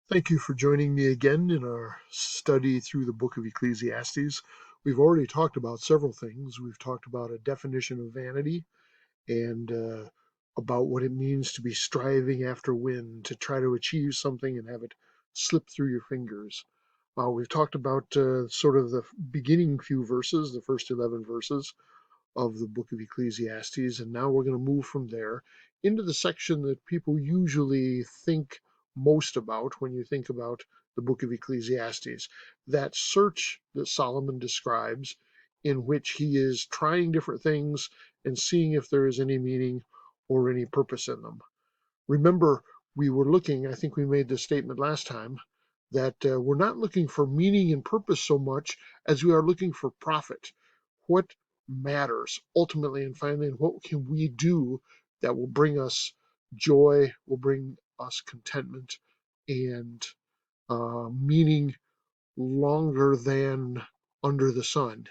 Thank you for joining me again in our study through the book of Ecclesiastes. We've already talked about several things. We've talked about a definition of vanity and about what it means to be striving after wind, to try to achieve something and have it slip through your fingers. We've talked about sort of the beginning few verses, the first 11 verses of the book of Ecclesiastes, and now we're going to move from there into the section that people usually think most about when you think about the book of Ecclesiastes, that search that Solomon describes, in which he is trying different things and seeing if there is any meaning or any purpose in them. Remember, we were looking, I think we made this statement last time, that we're not looking for meaning and purpose so much as we are looking for profit. What matters ultimately and finally, and what can we do that will bring us joy, will bring us contentment and meaning longer than under the sun.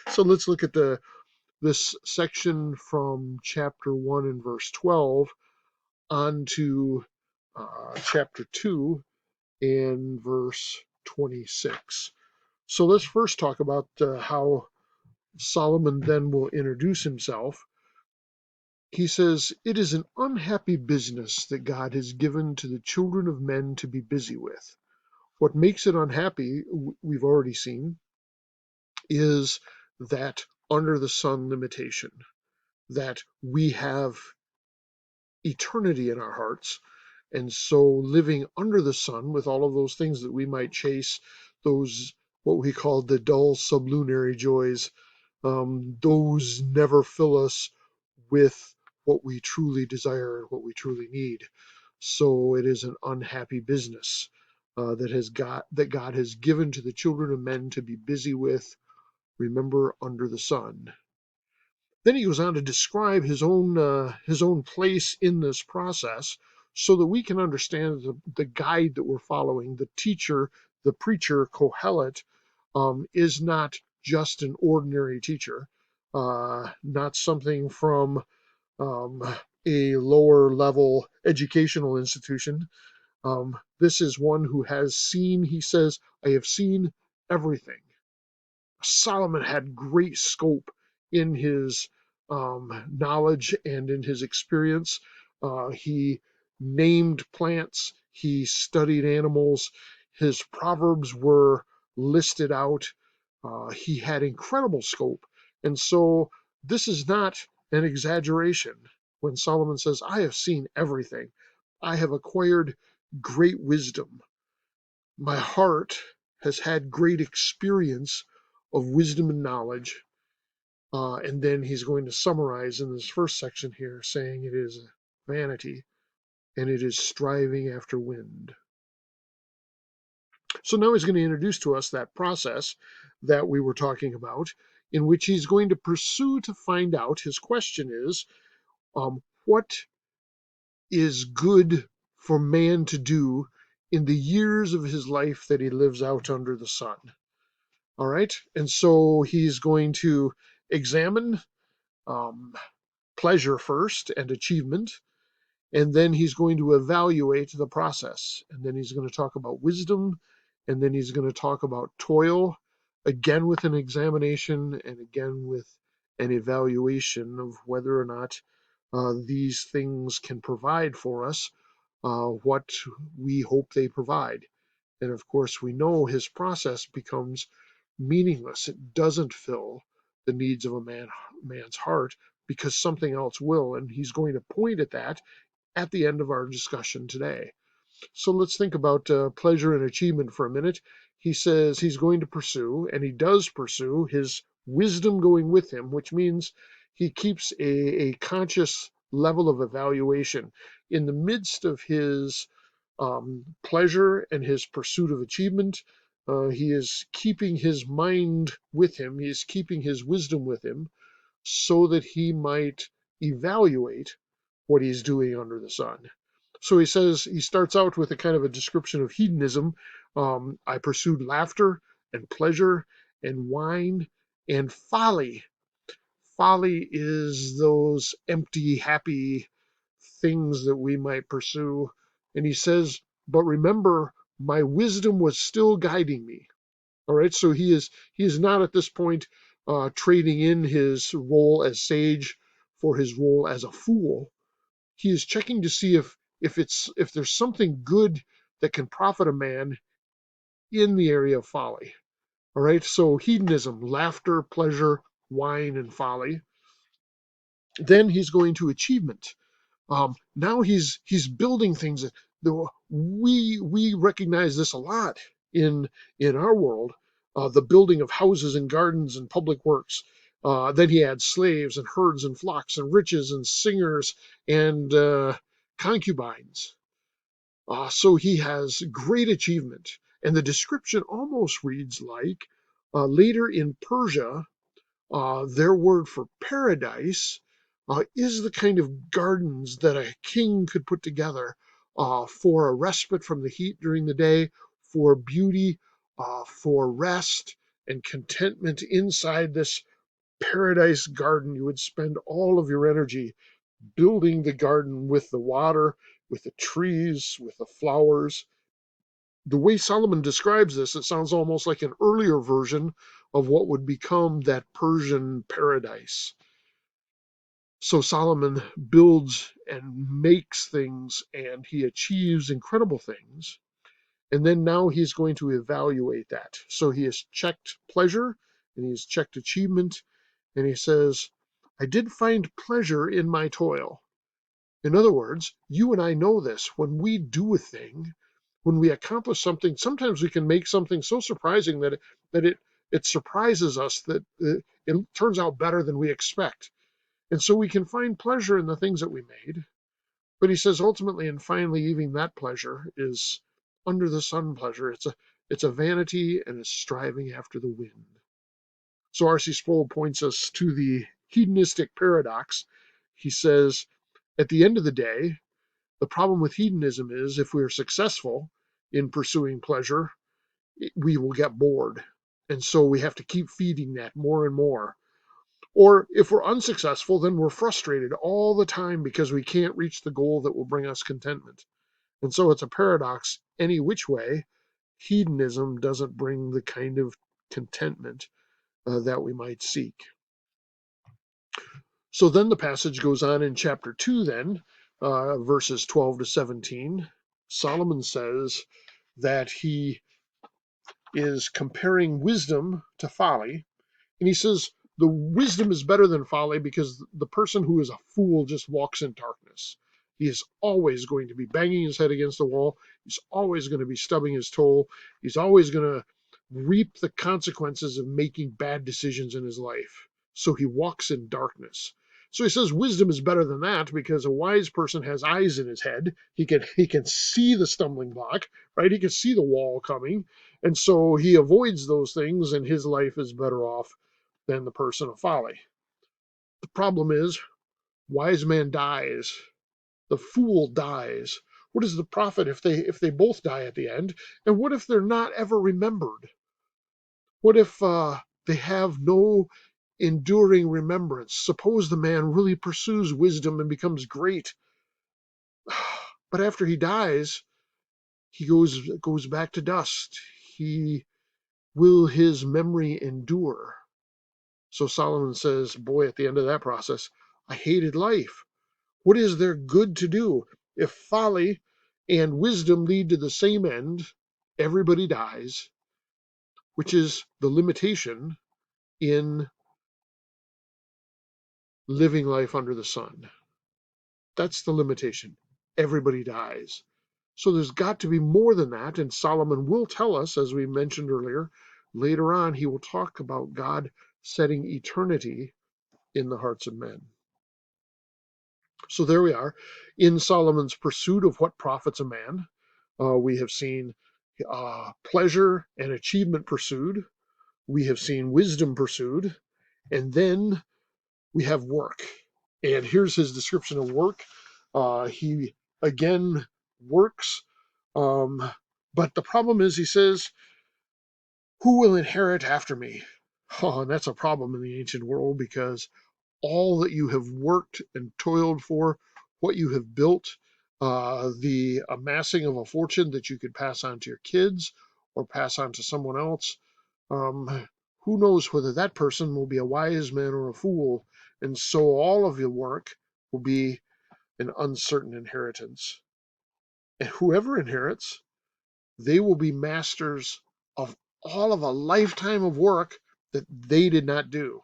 So let's look at this section from chapter 1 and verse 12 on to chapter 2 and verse 26. So let's first talk about how Solomon then will introduce himself. He says, "It is an unhappy business that God has given to the children of men to be busy with." What makes it unhappy, we've already seen, is that under the sun limitation, that we have eternity in our hearts. And so living under the sun with all of those things that we might chase, those what we call the dull sublunary joys, those never fill us with what we truly desire and what we truly need. So it is an unhappy business that God has given to the children of men to be busy with. Remember, under the sun. Then he goes on to describe his own place in this process, so that we can understand the guide that we're following. The teacher, the preacher, Kohelet, is not just an ordinary teacher, not something from um, a lower level educational institution. This is one who has seen, he says, I have seen everything. Solomon had great scope in his knowledge and in his experience. He named plants, he studied animals, his proverbs were listed out. He had incredible scope. And so this is not an exaggeration when Solomon says, I have seen everything. I have acquired great wisdom. My heart has had great experience of wisdom and knowledge. And then he's going to summarize in this first section here, saying it is vanity and it is striving after wind. So now he's going to introduce to us that process that we were talking about, in which he's going to pursue to find out. His question is, what is good for man to do in the years of his life that he lives out under the sun? All right. And so he's going to examine um, pleasure first and achievement, and then he's going to evaluate the process. And then he's going to talk about wisdom, and then he's going to talk about toil, again with an examination, and again with an evaluation of whether or not these things can provide for us what we hope they provide. And of course, we know his process becomes meaningless. It doesn't fill the needs of man's heart because something else will. And he's going to point at that at the end of our discussion today. So let's think about pleasure and achievement for a minute. He says he's going to pursue, and he does pursue, his wisdom going with him, which means he keeps a conscious level of evaluation in the midst of his pleasure and his pursuit of achievement. He is keeping his mind with him, he is keeping his wisdom with him, so that he might evaluate what he's doing under the sun. So he says, he starts out with a kind of a description of hedonism. I pursued laughter and pleasure and wine and folly. Folly is those empty, happy things that we might pursue. And he says, but remember my wisdom was still guiding me. All right, so he is not at this point trading in his role as sage for his role as a fool. He is checking to see if there's something good that can profit a man in the area of folly. All right, so hedonism, laughter, pleasure, wine, and folly. Then he's going to achievement. Now he's building things. We recognize this a lot in our world. The building of houses and gardens and public works. Then he adds slaves and herds and flocks and riches and singers and concubines. So he has great achievement. And the description almost reads like later in Persia, their word for paradise is the kind of gardens that a king could put together for a respite from the heat during the day, for beauty, for rest and contentment inside this paradise garden. You would spend all of your energy building the garden with the water, with the trees, with the flowers. The way Solomon describes this, it sounds almost like an earlier version of what would become that Persian paradise. So Solomon builds and makes things and he achieves incredible things. And then now he's going to evaluate that. So he has checked pleasure and he's checked achievement. And he says, I did find pleasure in my toil. In other words, you and I know this. When we do a thing, when we accomplish something, sometimes we can make something so surprising that it surprises us that it turns out better than we expect. And so we can find pleasure in the things that we made. But he says ultimately and finally, even that pleasure is under the sun pleasure. It's a vanity and a striving after the wind. So R.C. Sproul points us to the hedonistic paradox. He says, at the end of the day, the problem with hedonism is if we are successful in pursuing pleasure, we will get bored. And so we have to keep feeding that more and more. Or if we're unsuccessful, then we're frustrated all the time because we can't reach the goal that will bring us contentment. And so it's a paradox any which way. Hedonism doesn't bring the kind of contentment that we might seek. So then the passage goes on in chapter 2, then, verses 12 to 17. Solomon says that he is comparing wisdom to folly. And he says the wisdom is better than folly because the person who is a fool just walks in darkness. He is always going to be banging his head against the wall. He's always going to be stubbing his toe. He's always going to reap the consequences of making bad decisions in his life. So he walks in darkness. So he says wisdom is better than that because a wise person has eyes in his head. He can see the stumbling block, right? He can see the wall coming. And so he avoids those things and his life is better off than the person of folly. The problem is, wise man dies, the fool dies. What is the profit if they both die at the end? And what if they're not ever remembered? What if they have no enduring remembrance? Suppose the man really pursues wisdom and becomes great, but after he dies, he goes back to dust. Will his memory endure? So Solomon says, boy, at the end of that process, I hated life. What is there good to do? If folly and wisdom lead to the same end, everybody dies, which is the limitation in living life under the sun. That's the limitation. Everybody dies. So there's got to be more than that, and Solomon will tell us, as we mentioned earlier, later on he will talk about God setting eternity in the hearts of men. So there we are. In Solomon's pursuit of what profits a man, we have seen pleasure and achievement pursued. We have seen wisdom pursued. And then we have work. And here's his description of work. He again works. But the problem is, he says, who will inherit after me? Oh, and that's a problem in the ancient world because all that you have worked and toiled for, what you have built, the amassing of a fortune that you could pass on to your kids or pass on to someone else. Um, who knows whether that person will be a wise man or a fool, and so all of your work will be an uncertain inheritance. And whoever inherits, they will be masters of all of a lifetime of work that they did not do.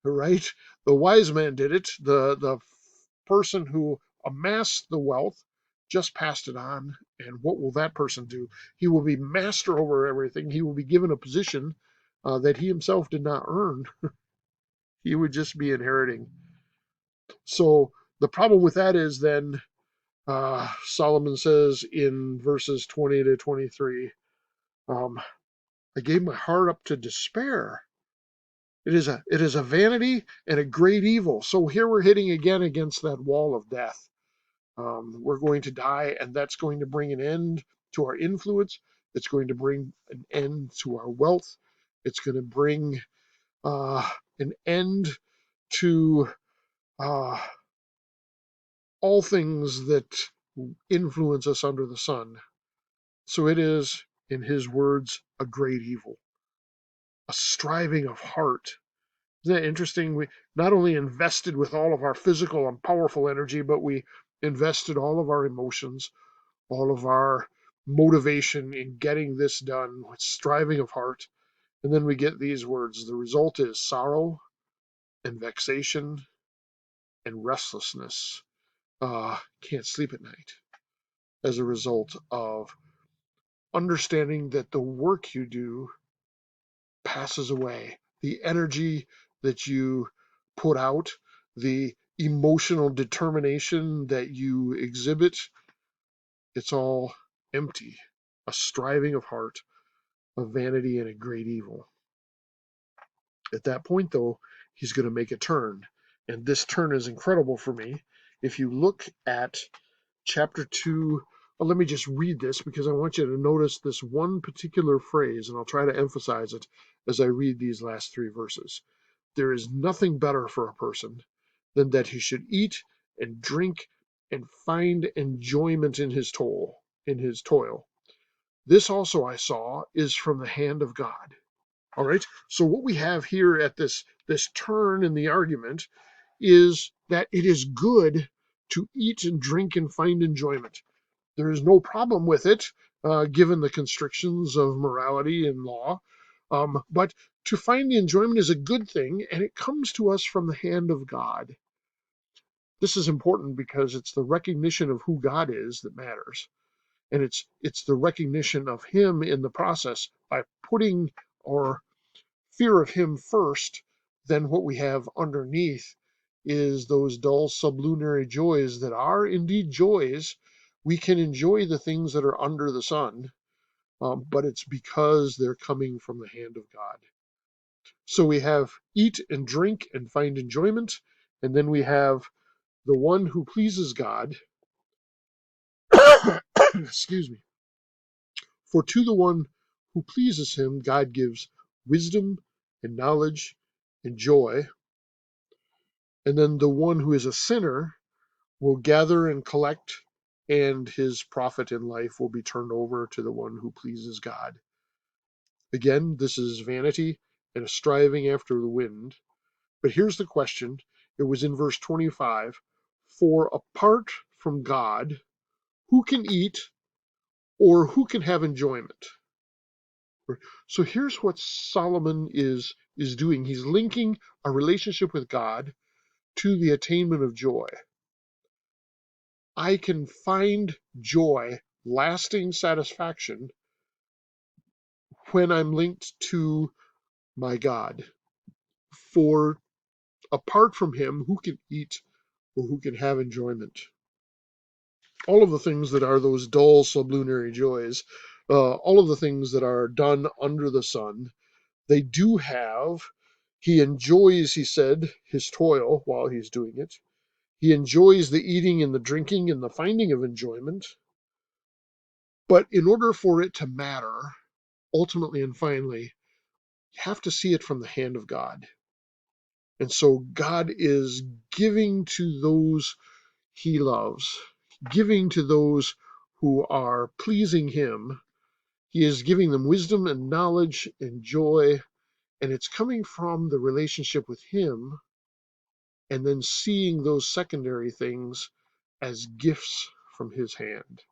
Right? The wise man did it. The person who amassed the wealth just passed it on. And what will that person do? He will be master over everything. He will be given a position that he himself did not earn. He would just be inheriting. So the problem with that is then Solomon says in verses 20 to 23, I gave my heart up to despair. It is a vanity and a great evil. So here we're hitting again against that wall of death. We're going to die, and that's going to bring an end to our influence. It's going to bring an end to our wealth. It's going to bring an end to uh, all things that influence us under the sun. So it is, in his words, a great evil, a striving of heart. Isn't that interesting? We not only invested with all of our physical and powerful energy, but we invested all of our emotions, all of our motivation in getting this done with striving of heart. And then we get these words. The result is sorrow and vexation and restlessness. Can't sleep at night as a result of understanding that the work you do passes away. The energy that you put out, the emotional determination that you exhibit, it's all empty. A striving of heart, a vanity, and a great evil. At that point, though, he's going to make a turn. And this turn is incredible for me. If you look at chapter 2, well, let me just read this because I want you to notice this one particular phrase, and I'll try to emphasize it as I read these last 3 verses. There is nothing better for a person than that he should eat and drink and find enjoyment in his toil. This also I saw is from the hand of God. All right. So what we have here at this turn in the argument is that it is good to eat and drink and find enjoyment. There is no problem with it, given the constrictions of morality and law. But to find the enjoyment is a good thing, and it comes to us from the hand of God. This is important because it's the recognition of who God is that matters. And it's the recognition of him in the process by putting our fear of him first. Then what we have underneath is those dull sublunary joys that are indeed joys. We can enjoy the things that are under the sun, but it's because they're coming from the hand of God. So we have eat and drink and find enjoyment, and then we have the one who pleases God. Excuse me. For to the one who pleases him, God gives wisdom and knowledge and joy. And then the one who is a sinner will gather and collect, and his profit in life will be turned over to the one who pleases God. Again, this is vanity and a striving after the wind. But here's the question. It was in verse 25. For apart from God, who can eat or who can have enjoyment? So here's what Solomon is doing. He's linking a relationship with God to the attainment of joy. I can find joy, lasting satisfaction, when I'm linked to my God. For apart from him, who can eat or who can have enjoyment? All of the things that are those dull sublunary joys, all of the things that are done under the sun, they do have. He enjoys, he said, his toil while he's doing it. He enjoys the eating and the drinking and the finding of enjoyment. But in order for it to matter, ultimately and finally, you have to see it from the hand of God. And so God is giving to those he loves. giving to those who are pleasing him. He is giving them wisdom and knowledge and joy, and it's coming from the relationship with him, and then seeing those secondary things as gifts from his hand.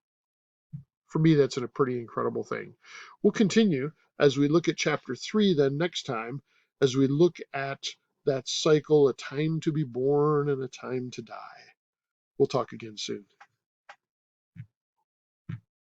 For me, that's a pretty incredible thing. We'll continue as we look at chapter 3 then next time, as we look at that cycle, a time to be born and a time to die. We'll talk again soon.